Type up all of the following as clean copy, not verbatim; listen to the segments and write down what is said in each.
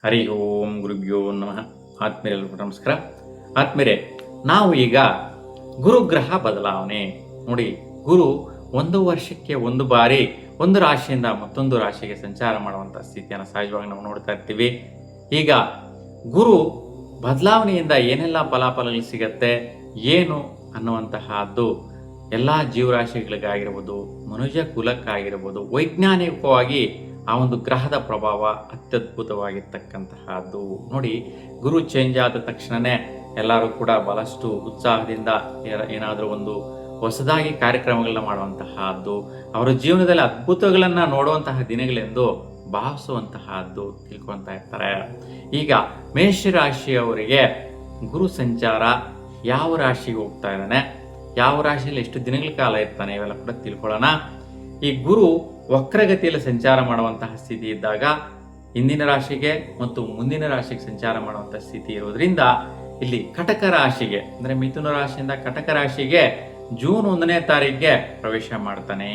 ಹರಿ ಓಂ ಗುರುಭ್ಯೋ ನಮಃ. ಆತ್ಮೀಯರೆಲ್ಲರಿಗೂ ನಮಸ್ಕಾರ. ಆತ್ಮೀಯರೇ, ನಾವು ಈಗ ಗುರುಗ್ರಹ ಬದಲಾವಣೆ ನೋಡಿ, ಗುರು ಒಂದು ವರ್ಷಕ್ಕೆ ಒಂದು ಬಾರಿ ಒಂದು ರಾಶಿಯಿಂದ ಮತ್ತೊಂದು ರಾಶಿಗೆ ಸಂಚಾರ ಮಾಡುವಂಥ ಸ್ಥಿತಿಯನ್ನು ಸಹಜವಾಗಿ ನಾವು ನೋಡ್ತಾ ಇರ್ತೀವಿ. ಈಗ ಗುರು ಬದಲಾವಣೆಯಿಂದ ಏನೆಲ್ಲ ಫಲಾಫಲಗಳು ಸಿಗತ್ತೆ, ಏನು ಅನ್ನುವಂತಹದ್ದು ಎಲ್ಲ ಜೀವರಾಶಿಗಳಿಗಾಗಿರ್ಬೋದು, ಮನುಷ್ಯ ಕುಲಕ್ಕಾಗಿರ್ಬೋದು, ವೈಜ್ಞಾನಿಕವಾಗಿ ಆ ಒಂದು ಗ್ರಹದ ಪ್ರಭಾವ ಅತ್ಯದ್ಭುತವಾಗಿರ್ತಕ್ಕಂತಹದ್ದು. ನೋಡಿ, ಗುರು ಚೇಂಜ್ ಆದ ತಕ್ಷಣವೇ ಎಲ್ಲರೂ ಕೂಡ ಬಹಳಷ್ಟು ಉತ್ಸಾಹದಿಂದ ಏನಾದರೂ ಒಂದು ಹೊಸದಾಗಿ ಕಾರ್ಯಕ್ರಮಗಳನ್ನ ಮಾಡುವಂತಹದ್ದು, ಅವರ ಜೀವನದಲ್ಲಿ ಅದ್ಭುತಗಳನ್ನು ನೋಡುವಂತಹ ದಿನಗಳೆಂದು ಭಾವಿಸುವಂತಹದ್ದು ತಿಳ್ಕೊಳ್ತಾ ಇರ್ತಾರೆ. ಈಗ ಮೇಷರಾಶಿಯವರಿಗೆ ಗುರು ಸಂಚಾರ ಯಾವ ರಾಶಿಗೆ ಹೋಗ್ತಾ ಇದ್ದಾನೆ, ಯಾವ ರಾಶಿಯಲ್ಲಿ ಎಷ್ಟು ದಿನಗಳ ಕಾಲ ಇರ್ತಾನೆ, ಇವೆಲ್ಲ ಕೂಡ ತಿಳ್ಕೊಳ್ಳೋಣ. ಈ ಗುರು ವಕ್ರಗತಿಯಲ್ಲಿ ಸಂಚಾರ ಮಾಡುವಂತಹ ಸ್ಥಿತಿ ಇದ್ದಾಗ ಹಿಂದಿನ ರಾಶಿಗೆ ಮತ್ತು ಮುಂದಿನ ರಾಶಿಗೆ ಸಂಚಾರ ಮಾಡುವಂತಹ ಸ್ಥಿತಿ ಇರೋದ್ರಿಂದ ಇಲ್ಲಿ ಕಟಕ ರಾಶಿಗೆ ಅಂದರೆ ಮಿಥುನ ರಾಶಿಯಿಂದ ಕಟಕ ರಾಶಿಗೆ ಜೂನ್ 1ನೇ ತಾರೀಕಿಗೆ ಪ್ರವೇಶ ಮಾಡ್ತಾನೆ.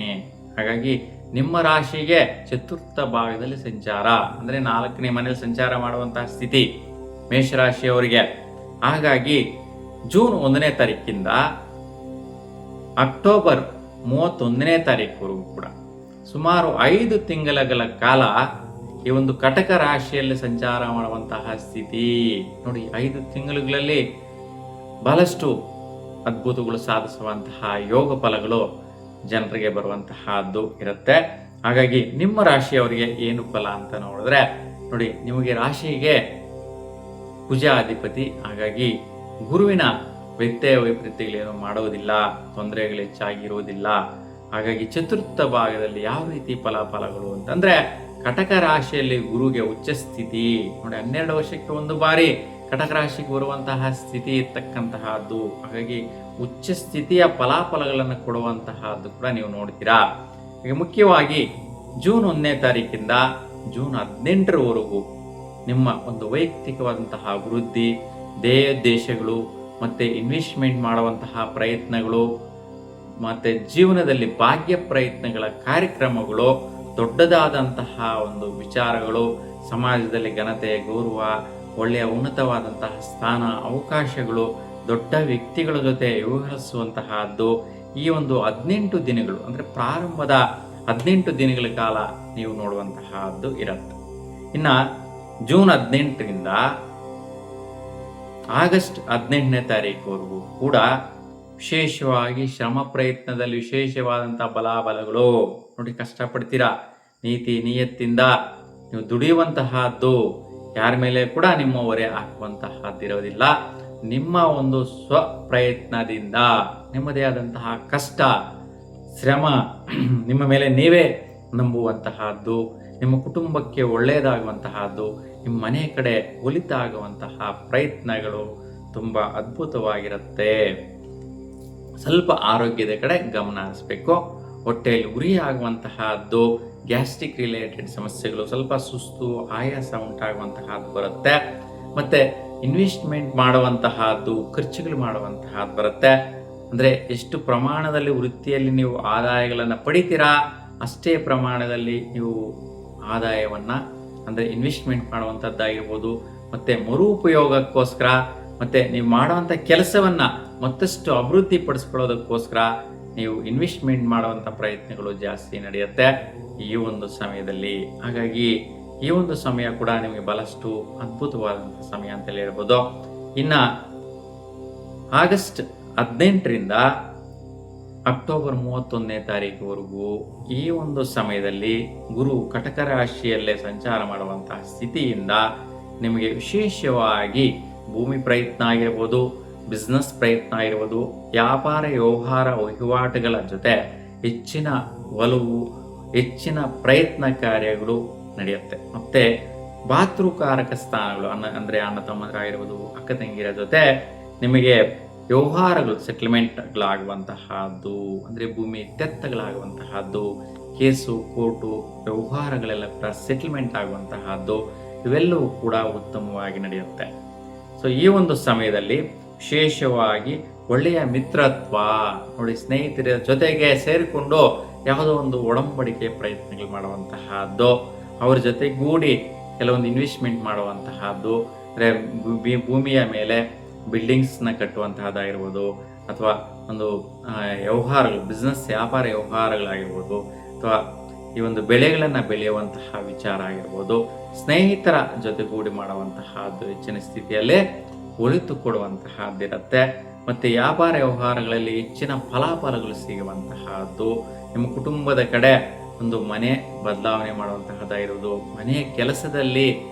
ಹಾಗಾಗಿ ನಿಮ್ಮ ರಾಶಿಗೆ ಚತುರ್ಥ ಭಾಗದಲ್ಲಿ ಸಂಚಾರ ಅಂದರೆ 4ನೇ ಮನೆಯಲ್ಲಿ ಸಂಚಾರ ಮಾಡುವಂತಹ ಸ್ಥಿತಿ ಮೇಷರಾಶಿಯವರಿಗೆ. ಹಾಗಾಗಿ ಜೂನ್ 1ನೇ ತಾರೀಕಿಂದ ಅಕ್ಟೋಬರ್ 31ನೇ ತಾರೀಕುವರೆಗೂ ಕೂಡ ಸುಮಾರು 5 ತಿಂಗಳ ಕಾಲ ಈ ಒಂದು ಕಟಕ ರಾಶಿಯಲ್ಲಿ ಸಂಚಾರ ಮಾಡುವಂತಹ ಸ್ಥಿತಿ ನೋಡಿ. 5 ತಿಂಗಳುಗಳಲ್ಲಿ ಬಹಳಷ್ಟು ಅದ್ಭುತಗಳು ಸಾಧಿಸುವಂತಹ ಯೋಗ ಫಲಗಳು ಜನರಿಗೆ ಬರುವಂತಹದ್ದು ಇರುತ್ತೆ. ಹಾಗಾಗಿ ನಿಮ್ಮ ರಾಶಿಯವರಿಗೆ ಏನು ಫಲ ಅಂತ ನೋಡಿದ್ರೆ ನೋಡಿ, ನಿಮಗೆ ರಾಶಿಗೆ ಕುಜ ಅಧಿಪತಿ. ಹಾಗಾಗಿ ಗುರುವಿನ ವ್ಯತ್ಯಯ ವೈಪರೀತ್ಯಗಳೇನು ಮಾಡೋದಿಲ್ಲ, ತೊಂದರೆಗಳು ಹೆಚ್ಚಾಗಿರುವುದಿಲ್ಲ. ಹಾಗಾಗಿ ಚತುರ್ಥ ಭಾಗದಲ್ಲಿ ಯಾವ ರೀತಿ ಫಲಾಫಲಗಳು ಅಂತಂದ್ರೆ ಕಟಕ ರಾಶಿಯಲ್ಲಿ ಗುರುಗೆ ಉಚ್ಚ ಸ್ಥಿತಿ ನೋಡಿ, 12 ವರ್ಷಕ್ಕೆ ಒಂದು ಬಾರಿ ಕಟಕ ರಾಶಿಗೆ ಬರುವಂತಹ ಸ್ಥಿತಿ ಇರ್ತಕ್ಕಂತಹದ್ದು. ಹಾಗಾಗಿ ಉಚ್ಚ ಸ್ಥಿತಿಯ ಫಲಾಫಲಗಳನ್ನು ಕೊಡುವಂತಹದ್ದು ಕೂಡ ನೀವು ನೋಡ್ತೀರಾ. ಈಗ ಮುಖ್ಯವಾಗಿ ಜೂನ್ 1ನೇ ತಾರೀಕಿಂದ ಜೂನ್ 18ರವರೆಗೂ ನಿಮ್ಮ ಒಂದು ವೈಯಕ್ತಿಕವಾದಂತಹ ಅಭಿವೃದ್ಧಿ, ದೇಶಗಳು ಮತ್ತೆ ಇನ್ವೆಸ್ಟ್ಮೆಂಟ್ ಮಾಡುವಂತಹ ಪ್ರಯತ್ನಗಳು, ಮತ್ತೆ ಜೀವನದಲ್ಲಿ ಭಾಗ್ಯ ಪ್ರಯತ್ನಗಳ ಕಾರ್ಯಕ್ರಮಗಳು, ದೊಡ್ಡದಾದಂತಹ ಒಂದು ವಿಚಾರಗಳು, ಸಮಾಜದಲ್ಲಿ ಘನತೆ, ಗೌರವ, ಒಳ್ಳೆಯ ಉನ್ನತವಾದಂತಹ ಸ್ಥಾನ, ಅವಕಾಶಗಳು, ದೊಡ್ಡ ವ್ಯಕ್ತಿಗಳ ಜೊತೆ ವ್ಯವಹರಿಸುವಂತಹದ್ದು ಈ ಒಂದು 18 ದಿನಗಳು ಅಂದರೆ ಪ್ರಾರಂಭದ 18 ದಿನಗಳ ಕಾಲ ನೀವು ನೋಡುವಂತಹದ್ದು ಇರುತ್ತೆ. ಇನ್ನು ಜೂನ್ 18ರಿಂದ ಆಗಸ್ಟ್ 18ನೇ ತಾರೀಕುವರೆಗೂ ಕೂಡ ವಿಶೇಷವಾಗಿ ಶ್ರಮ ಪ್ರಯತ್ನದಲ್ಲಿ ವಿಶೇಷವಾದಂತಹ ಬಲಾಬಲಗಳು ನೋಡಿ. ಕಷ್ಟಪಡ್ತೀರಾ, ನೀತಿ ನಿಯತ್ತಿಂದ ನೀವು ದುಡಿಯುವಂತಹದ್ದು, ಯಾರ ಮೇಲೆ ಕೂಡ ನಿಮ್ಮ ಹೊರೆ ಹಾಕುವಂತಹದ್ದಿರೋದಿಲ್ಲ. ನಿಮ್ಮ ಒಂದು ಸ್ವ ಪ್ರಯತ್ನದಿಂದ ನಿಮ್ಮದೇ ಆದಂತಹ ಕಷ್ಟ, ಶ್ರಮ, ನಿಮ್ಮ ಮೇಲೆ ನೀವೇ ನಂಬುವಂತಹದ್ದು, ನಿಮ್ಮ ಕುಟುಂಬಕ್ಕೆ ಒಳ್ಳೆಯದಾಗುವಂತಹದ್ದು, ನಿಮ್ಮ ಮನೆ ಕಡೆ ಒಲಿತಾಗುವಂತಹ ಪ್ರಯತ್ನಗಳು ತುಂಬ ಅದ್ಭುತವಾಗಿರುತ್ತೆ. ಸ್ವಲ್ಪ ಆರೋಗ್ಯದ ಕಡೆ ಗಮನ ಹರಿಸಬೇಕು. ಹೊಟ್ಟೆಯಲ್ಲಿ ಉರಿ ಆಗುವಂತಹದ್ದು, ಗ್ಯಾಸ್ಟ್ರಿಕ್ ರಿಲೇಟೆಡ್ ಸಮಸ್ಯೆಗಳು, ಸ್ವಲ್ಪ ಸುಸ್ತು, ಆಯಾಸ ಉಂಟಾಗುವಂತಹದ್ದು ಬರುತ್ತೆ. ಮತ್ತೆ ಇನ್ವೆಸ್ಟ್ಮೆಂಟ್ ಮಾಡುವಂತಹದ್ದು, ಖರ್ಚುಗಳು ಮಾಡುವಂತಹದ್ದು ಬರುತ್ತೆ. ಅಂದರೆ ಎಷ್ಟು ಪ್ರಮಾಣದಲ್ಲಿ ವೃತ್ತಿಯಲ್ಲಿ ನೀವು ಆದಾಯಗಳನ್ನು ಪಡಿತೀರಾ ಅಷ್ಟೇ ಪ್ರಮಾಣದಲ್ಲಿ ನೀವು ಆದಾಯವನ್ನು ಅಂದರೆ ಇನ್ವೆಸ್ಟ್ಮೆಂಟ್ ಮಾಡುವಂಥದ್ದಾಗಿರ್ಬೋದು, ಮತ್ತು ಮರುಪಯೋಗಕ್ಕೋಸ್ಕರ ಮತ್ತು ನೀವು ಮಾಡುವಂಥ ಕೆಲಸವನ್ನು ಮತ್ತಷ್ಟು ಅಭಿವೃದ್ಧಿ ಪಡಿಸ್ಕೊಳ್ಳೋದಕ್ಕೋಸ್ಕರ ನೀವು ಇನ್ವೆಸ್ಟ್ಮೆಂಟ್ ಮಾಡುವಂಥ ಪ್ರಯತ್ನಗಳು ಜಾಸ್ತಿ ನಡೆಯುತ್ತೆ ಈ ಒಂದು ಸಮಯದಲ್ಲಿ. ಹಾಗಾಗಿ ಈ ಒಂದು ಸಮಯ ಕೂಡ ನಿಮಗೆ ಬಹಳಷ್ಟು ಅದ್ಭುತವಾದಂಥ ಸಮಯ ಅಂತೇಳಿ ಹೇಳ್ಬೋದು. ಇನ್ನು ಆಗಸ್ಟ್ 18ರಿಂದ ಅಕ್ಟೋಬರ್ 31ನೇ ತಾರೀಕುವರೆಗೂ ಈ ಒಂದು ಸಮಯದಲ್ಲಿ ಗುರು ಕಟಕ ರಾಶಿಯಲ್ಲೇ ಸಂಚಾರ ಮಾಡುವಂತಹ ಸ್ಥಿತಿಯಿಂದ ನಿಮಗೆ ವಿಶೇಷವಾಗಿ ಭೂಮಿ ಪ್ರಯತ್ನ ಆಗಿರ್ಬೋದು, ಬಿಸ್ನೆಸ್ ಪ್ರಯತ್ನ ಆಗಿರ್ಬೋದು, ವ್ಯಾಪಾರ ವ್ಯವಹಾರ ವಹಿವಾಟುಗಳ ಜೊತೆ ಹೆಚ್ಚಿನ ಒಲವು, ಹೆಚ್ಚಿನ ಪ್ರಯತ್ನ ಕಾರ್ಯಗಳು ನಡೆಯುತ್ತೆ. ಮತ್ತೆ ಭಾತೃಕಾರಕ ಸ್ಥಾನಗಳು ಅಂದರೆ ಅಣ್ಣ ತಮ್ಮಂದಿರಾಗಿರ್ಬೋದು, ಅಕ್ಕ ತಂಗಿರ ಜೊತೆ ನಿಮಗೆ ವ್ಯವಹಾರಗಳು ಸೆಟಲ್ಮೆಂಟ್ಗಳಾಗುವಂತಹದ್ದು, ಅಂದರೆ ಭೂಮಿ ತೆತ್ತಗಳಾಗುವಂತಹದ್ದು, ಕೇಸು ಕೋರ್ಟು ವ್ಯವಹಾರಗಳೆಲ್ಲ ಕೂಡ ಸೆಟಲ್ಮೆಂಟ್ ಆಗುವಂತಹದ್ದು, ಇವೆಲ್ಲವೂ ಕೂಡ ಉತ್ತಮವಾಗಿ ನಡೆಯುತ್ತೆ. ಸೊ ಈ ಒಂದು ಸಮಯದಲ್ಲಿ ವಿಶೇಷವಾಗಿ ಒಳ್ಳೆಯ ಮಿತ್ರತ್ವ ನೋಡಿ, ಸ್ನೇಹಿತರ ಜೊತೆಗೆ ಸೇರಿಕೊಂಡು ಯಾವುದೋ ಒಂದು ಒಡಂಬಡಿಕೆ ಪ್ರಯತ್ನಗಳು ಮಾಡುವಂತಹದ್ದು, ಅವ್ರ ಜೊತೆಗೂಡಿ ಕೆಲವೊಂದು ಇನ್ವೆಸ್ಟ್ಮೆಂಟ್ ಮಾಡುವಂತಹದ್ದು, ಅಂದರೆ ಭೂಮಿಯ ಮೇಲೆ ಬಿಲ್ಡಿಂಗ್ಸ್ನ ಕಟ್ಟುವಂತಹದ್ದಾಗಿರ್ಬೋದು, ಅಥವಾ ಒಂದು ವ್ಯವಹಾರಗಳು, ಬಿಸ್ನೆಸ್ ವ್ಯಾಪಾರ ವ್ಯವಹಾರಗಳಾಗಿರ್ಬೋದು, ಅಥವಾ ಈ ಒಂದು ಬೆಳೆಗಳನ್ನು ಬೆಳೆಯುವಂತಹ ವಿಚಾರ ಆಗಿರ್ಬೋದು, ಸ್ನೇಹಿತರ ಜೊತೆಗೂಡಿ ಮಾಡುವಂತಹದ್ದು ಹೆಚ್ಚಿನ ಸ್ಥಿತಿಯಲ್ಲೇ ಒಳಿತು ಕೊಡುವಂತಹದ್ದಿರುತ್ತೆ. ಮತ್ತು ವ್ಯಾಪಾರ ವ್ಯವಹಾರಗಳಲ್ಲಿ ಹೆಚ್ಚಿನ ಫಲಾಫಲಗಳು ಸಿಗುವಂತಹದ್ದು, ನಿಮ್ಮ ಕುಟುಂಬದ ಕಡೆ ಒಂದು ಮನೆ ಬದಲಾವಣೆ ಮಾಡುವಂತಹದ್ದಾಗಿರೋದು, ಮನೆಯ ಕೆಲಸದಲ್ಲಿ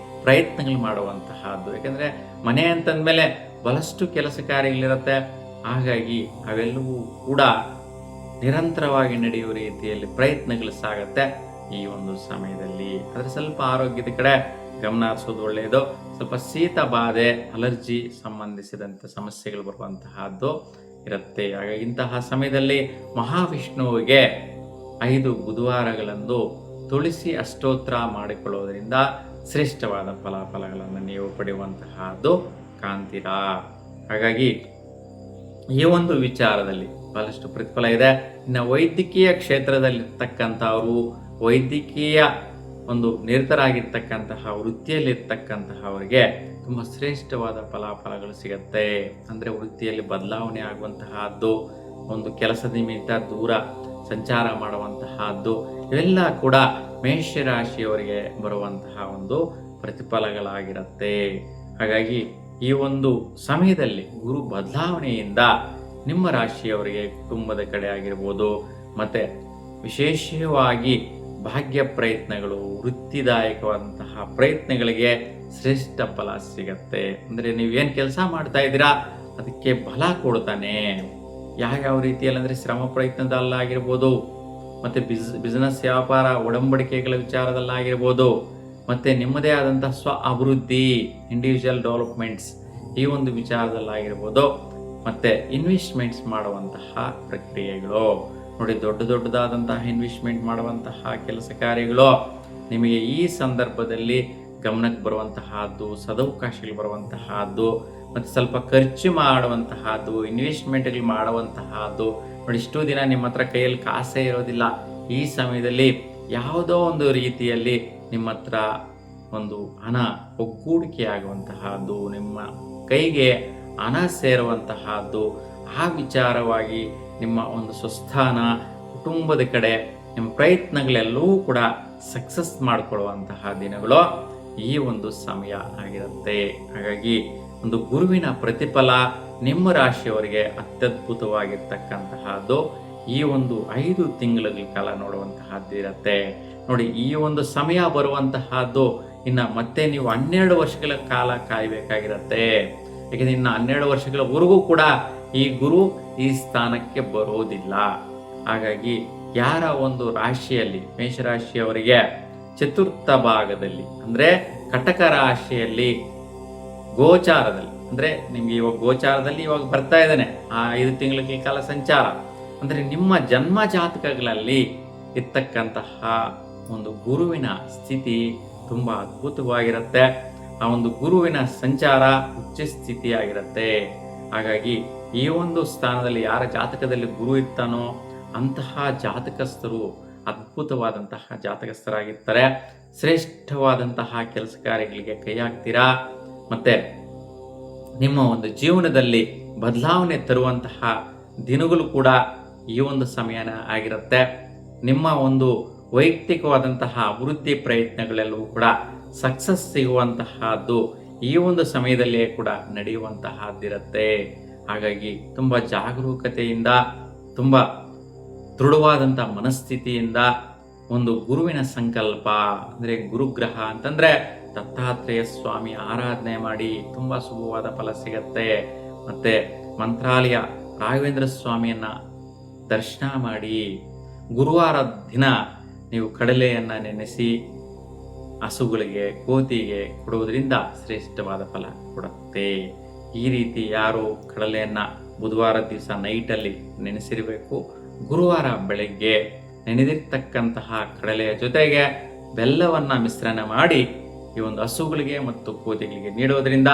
ಪ್ರಯತ್ನಗಳು ಮಾಡುವಂತಹದ್ದು. ಯಾಕೆಂದರೆ ಮನೆ ಅಂತಂದಮೇಲೆ ಬಹಳಷ್ಟು ಕೆಲಸ ಕಾರ್ಯಗಳಿರುತ್ತೆ. ಹಾಗಾಗಿ ಅವೆಲ್ಲವೂ ಕೂಡ ನಿರಂತರವಾಗಿ ನಡೆಯುವ ರೀತಿಯಲ್ಲಿ ಪ್ರಯತ್ನಗಳು ಸಾಗತ್ತೆ ಈ ಒಂದು ಸಮಯದಲ್ಲಿ. ಆದರೆ ಸ್ವಲ್ಪ ಆರೋಗ್ಯದ ಕಡೆ ಗಮನ ಹರಿಸೋದು ಒಳ್ಳೆಯದು. ಸ್ವಲ್ಪ ಶೀತ ಬಾಧೆ, ಅಲರ್ಜಿ ಸಂಬಂಧಿಸಿದಂಥ ಸಮಸ್ಯೆಗಳು ಬರುವಂತಹದ್ದು ಇರುತ್ತೆ. ಹಾಗಾಗಿ ಇಂತಹ ಸಮಯದಲ್ಲಿ ಮಹಾವಿಷ್ಣುವಿಗೆ 5 ಬುಧವಾರಗಳಂದು ತುಳಸಿ ಅಷ್ಟೋತ್ರ ಮಾಡಿಕೊಳ್ಳುವುದರಿಂದ ಶ್ರೇಷ್ಠವಾದ ಫಲಾಫಲಗಳನ್ನು ನೀವು ಪಡೆಯುವಂತಹದ್ದು ಕಾಣ್ತೀರಾ. ಹಾಗಾಗಿ ಈ ಒಂದು ವಿಚಾರದಲ್ಲಿ ಬಹಳಷ್ಟು ಪ್ರತಿಫಲ ಇದೆ. ಇನ್ನು ವೈದ್ಯಕೀಯ ಕ್ಷೇತ್ರದಲ್ಲಿರ್ತಕ್ಕಂಥವರು, ವೈದ್ಯಕೀಯ ಒಂದು ನಿರತರಾಗಿರ್ತಕ್ಕಂತಹ ವೃತ್ತಿಯಲ್ಲಿರ್ತಕ್ಕಂತಹವರಿಗೆ ತುಂಬ ಶ್ರೇಷ್ಠವಾದ ಫಲಾಫಲಗಳು ಸಿಗುತ್ತೆ. ಅಂದರೆ ವೃತ್ತಿಯಲ್ಲಿ ಬದಲಾವಣೆ ಆಗುವಂತಹದ್ದು, ಒಂದು ಕೆಲಸದ ನಿಮಿತ್ತ ದೂರ ಸಂಚಾರ ಮಾಡುವಂತಹದ್ದು, ಇವೆಲ್ಲ ಕೂಡ ಮೇಷರಾಶಿಯವರಿಗೆ ಬರುವಂತಹ ಒಂದು ಪ್ರತಿಫಲಗಳಾಗಿರುತ್ತೆ. ಹಾಗಾಗಿ ಈ ಒಂದು ಸಮಯದಲ್ಲಿ ಗುರು ಬದಲಾವಣೆಯಿಂದ ನಿಮ್ಮ ರಾಶಿಯವರಿಗೆ ಕುಟುಂಬದ ಕಡೆ ಆಗಿರ್ಬೋದು, ಮತ್ತು ವಿಶೇಷವಾಗಿ ಭಾಗ್ಯ ಪ್ರಯತ್ನಗಳು, ವೃತ್ತಿದಾಯಕವಾದಂತಹ ಪ್ರಯತ್ನಗಳಿಗೆ ಶ್ರೇಷ್ಠ ಫಲ ಸಿಗತ್ತೆ. ಅಂದರೆ ನೀವೇನು ಕೆಲಸ ಮಾಡ್ತಾ ಇದ್ದೀರಾ ಅದಕ್ಕೆ ಬಲ ಕೊಡ್ತಾನೆ. ಯಾವ್ಯಾವ ರೀತಿಯಲ್ಲಿ ಅಂದರೆ ಶ್ರಮ ಪ್ರಯತ್ನದಲ್ಲಾಗಿರ್ಬೋದು, ಮತ್ತು ಬಿಸ್ನೆಸ್ ವ್ಯಾಪಾರ ಒಡಂಬಡಿಕೆಗಳ ವಿಚಾರದಲ್ಲಾಗಿರ್ಬೋದು, ಮತ್ತು ನಿಮ್ಮದೇ ಆದಂಥ ಸ್ವ ಅಭಿವೃದ್ಧಿ, ಇಂಡಿವಿಜುವಲ್ ಡೆವಲಪ್ಮೆಂಟ್ಸ್, ಈ ಒಂದು ವಿಚಾರದಲ್ಲಾಗಿರ್ಬೋದು, ಮತ್ತು ಇನ್ವೆಸ್ಟ್ಮೆಂಟ್ಸ್ ಮಾಡುವಂತಹ ಪ್ರಕ್ರಿಯೆಗಳು ನೋಡಿ. ದೊಡ್ಡದಾದಂತಹ ಇನ್ವೆಸ್ಟ್ಮೆಂಟ್ ಮಾಡುವಂತಹ ಕೆಲಸ ಕಾರ್ಯಗಳು ನಿಮಗೆ ಈ ಸಂದರ್ಭದಲ್ಲಿ ಗಮನಕ್ಕೆ ಬರುವಂತಹದ್ದು, ಸದವಕಾಶಗಳು ಬರುವಂತಹದ್ದು, ಮತ್ತು ಸ್ವಲ್ಪ ಖರ್ಚು ಮಾಡುವಂತಹದ್ದು, ಇನ್ವೆಸ್ಟ್ಮೆಂಟ್ಗಳು ಮಾಡುವಂತಹದ್ದು ನೋಡಿ. ಇಷ್ಟು ದಿನ ನಿಮ್ಮ ಹತ್ರ ಕೈಯಲ್ಲಿ ಕಾಸೇ ಇರೋದಿಲ್ಲ. ಈ ಸಮಯದಲ್ಲಿ ಯಾವುದೋ ಒಂದು ರೀತಿಯಲ್ಲಿ ನಿಮ್ಮ ಹತ್ರ ಒಂದು ಹಣ ಒಗ್ಗೂಡಿಕೆ ಆಗುವಂತಹದ್ದು, ನಿಮ್ಮ ಕೈಗೆ ಹಣ ಸೇರುವಂತಹದ್ದು, ಆ ವಿಚಾರವಾಗಿ ನಿಮ್ಮ ಒಂದು ಸ್ವಸ್ಥಾನ, ಕುಟುಂಬದ ಕಡೆ ನಿಮ್ಮ ಪ್ರಯತ್ನಗಳೆಲ್ಲವೂ ಕೂಡ ಸಕ್ಸಸ್ ಮಾಡಿಕೊಳ್ಳುವಂತಹ ದಿನಗಳು ಈ ಒಂದು ಸಮಯ ಆಗಿರುತ್ತೆ. ಹಾಗಾಗಿ ಒಂದು ಗುರುವಿನ ಪ್ರತಿಫಲ ನಿಮ್ಮ ರಾಶಿಯವರಿಗೆ ಅತ್ಯದ್ಭುತವಾಗಿರ್ತಕ್ಕಂತಹದ್ದು ಈ ಒಂದು 5 ತಿಂಗಳ ಕಾಲ ನೋಡುವಂತಹದ್ದು ಇರುತ್ತೆ ನೋಡಿ. ಈ ಒಂದು ಸಮಯ ಬರುವಂತಹದ್ದು ಇನ್ನು ಮತ್ತೆ ನೀವು 12 ವರ್ಷಗಳ ಕಾಲ ಕಾಯಬೇಕಾಗಿರುತ್ತೆ. ಯಾಕೆಂದರೆ ಇನ್ನು 12 ವರ್ಷಗಳವರೆಗೂ ಕೂಡ ಈ ಗುರು ಈ ಸ್ಥಾನಕ್ಕೆ ಬರೋದಿಲ್ಲ. ಹಾಗಾಗಿ ಯಾರ ಒಂದು ರಾಶಿಯಲ್ಲಿ, ಮೇಷರಾಶಿಯವರಿಗೆ ಚತುರ್ಥ ಭಾಗದಲ್ಲಿ ಅಂದರೆ ಕಟಕ ರಾಶಿಯಲ್ಲಿ ಗೋಚಾರದಲ್ಲಿ, ಅಂದರೆ ನಿಮಗೆ ಇವಾಗ ಗೋಚಾರದಲ್ಲಿ ಇವಾಗ ಬರ್ತಾ ಇದ್ದಾನೆ ಆ 5 ತಿಂಗಳ ಕಾಲ ಸಂಚಾರ. ಅಂದರೆ ನಿಮ್ಮ ಜನ್ಮ ಜಾತಕಗಳಲ್ಲಿ ಇರ್ತಕ್ಕಂತಹ ಒಂದು ಗುರುವಿನ ಸ್ಥಿತಿ ತುಂಬ ಅದ್ಭುತವಾಗಿರುತ್ತೆ. ಆ ಒಂದು ಗುರುವಿನ ಸಂಚಾರ ಉಚ್ಚ ಸ್ಥಿತಿಯಾಗಿರುತ್ತೆ. ಹಾಗಾಗಿ ಈ ಒಂದು ಸ್ಥಾನದಲ್ಲಿ ಯಾರ ಜಾತಕದಲ್ಲಿ ಗುರು ಇರ್ತಾನೋ ಅಂತಹ ಜಾತಕಸ್ಥರು ಅದ್ಭುತವಾದಂತಹ ಜಾತಕಸ್ಥರಾಗಿರ್ತಾರೆ. ಶ್ರೇಷ್ಠವಾದಂತಹ ಕೆಲಸ ಕಾರ್ಯಗಳಿಗೆ ಕೈ ಹಾಕ್ತೀರಾ. ಮತ್ತು ನಿಮ್ಮ ಒಂದು ಜೀವನದಲ್ಲಿ ಬದಲಾವಣೆ ತರುವಂತಹ ದಿನಗಳು ಕೂಡ ಈ ಒಂದು ಸಮಯನ ಆಗಿರುತ್ತೆ. ನಿಮ್ಮ ಒಂದು ವೈಯಕ್ತಿಕವಾದಂತಹ ಅಭಿವೃದ್ಧಿ ಪ್ರಯತ್ನಗಳೆಲ್ಲವೂ ಕೂಡ ಸಕ್ಸಸ್ ಸಿಗುವಂತಹದ್ದು ಈ ಒಂದು ಸಮಯದಲ್ಲಿಯೇ ಕೂಡ ನಡೆಯುವಂತಹದ್ದಿರುತ್ತೆ. ಹಾಗಾಗಿ ತುಂಬ ಜಾಗರೂಕತೆಯಿಂದ, ತುಂಬ ದೃಢವಾದಂಥ ಮನಸ್ಥಿತಿಯಿಂದ ಒಂದು ಗುರುವಿನ ಸಂಕಲ್ಪ, ಅಂದರೆ ಗುರುಗ್ರಹ ಅಂತಂದರೆ ದತ್ತಾತ್ರೇಯ ಸ್ವಾಮಿ ಆರಾಧನೆ ಮಾಡಿ ತುಂಬ ಶುಭವಾದ ಫಲ ಸಿಗತ್ತೆ. ಮತ್ತು ಮಂತ್ರಾಲಯ ರಾಘವೇಂದ್ರ ಸ್ವಾಮಿಯನ್ನು ದರ್ಶನ ಮಾಡಿ, ಗುರುವಾರ ದಿನ ನೀವು ಕಡಲೆಯನ್ನು ನೆನೆಸಿ ಹಸುಗಳಿಗೆ, ಕೋತಿಗೆ ಕೊಡುವುದರಿಂದ ಶ್ರೇಷ್ಠವಾದ ಫಲ ಕೊಡುತ್ತೆ. ಈ ರೀತಿ ಯಾರು ಕಡಲೆಯನ್ನು ಬುಧವಾರ ದಿವಸ ನೈಟಲ್ಲಿ ನೆನೆಸಿರಬೇಕು. ಗುರುವಾರ ಬೆಳಗ್ಗೆ ನೆನೆದಿರ್ತಕ್ಕಂತಹ ಕಡಲೆಯ ಜೊತೆಗೆ ಬೆಲ್ಲವನ್ನು ಮಿಶ್ರಣ ಮಾಡಿ ಈ ಒಂದು ಹಸುಗಳಿಗೆ ಮತ್ತು ಕೋತಿಗಳಿಗೆ ನೀಡುವುದರಿಂದ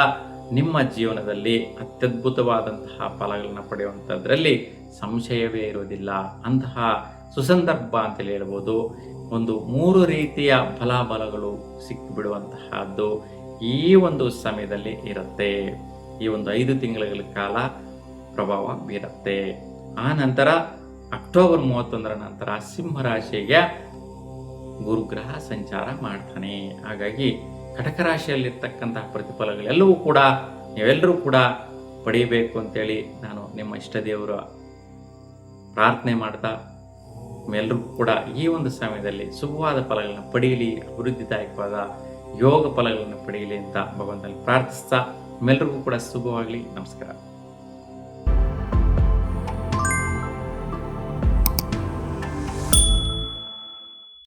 ನಿಮ್ಮ ಜೀವನದಲ್ಲಿ ಅತ್ಯದ್ಭುತವಾದಂತಹ ಫಲಗಳನ್ನು ಪಡೆಯುವಂಥದ್ರಲ್ಲಿ ಸಂಶಯವೇ ಇರುವುದಿಲ್ಲ. ಅಂತಹ ಸುಸಂದರ್ಭ ಅಂತೇಳಿ ಹೇಳ್ಬೋದು. ಒಂದು 3 ರೀತಿಯ ಫಲಾಫಲಗಳು ಸಿಕ್ಕಿಬಿಡುವಂತಹದ್ದು ಈ ಒಂದು ಸಮಯದಲ್ಲಿ ಇರುತ್ತೆ. ಈ ಒಂದು 5 ತಿಂಗಳ ಕಾಲ ಪ್ರಭಾವ ಬೀರುತ್ತೆ. ಆ ನಂತರ ಅಕ್ಟೋಬರ್ 31ರ ನಂತರ ಸಿಂಹರಾಶಿಗೆ ಗುರುಗ್ರಹ ಸಂಚಾರ ಮಾಡ್ತಾನೆ. ಹಾಗಾಗಿ ಕಟಕ ರಾಶಿಯಲ್ಲಿರ್ತಕ್ಕಂತಹ ಪ್ರತಿಫಲಗಳೆಲ್ಲವೂ ಕೂಡ ನೀವೆಲ್ಲರೂ ಕೂಡ ಪಡೀಬೇಕು ಅಂತೇಳಿ ನಾನು ನಿಮ್ಮ ಇಷ್ಟ ದೇವರ ಪ್ರಾರ್ಥನೆ ಮಾಡ್ತಾ ಎಲ್ಲರಿಗೂ ಕೂಡ ಈ ಒಂದು ಸಮಯದಲ್ಲಿ ಶುಭವಾದ ಫಲಗಳನ್ನು ಪಡೆಯಲಿ, ಅಭಿವೃದ್ಧಿದಾಯಕವಾದ ಯೋಗ ಫಲಗಳನ್ನು ಪಡೆಯಲಿ ಅಂತ ಭಗವಂತನಲ್ಲಿ ಪ್ರಾರ್ಥಿಸ್ತಾ ನಿಮ್ಮೆಲ್ಲರಿಗೂ ಕೂಡ ಶುಭವಾಗಲಿ. ನಮಸ್ಕಾರ.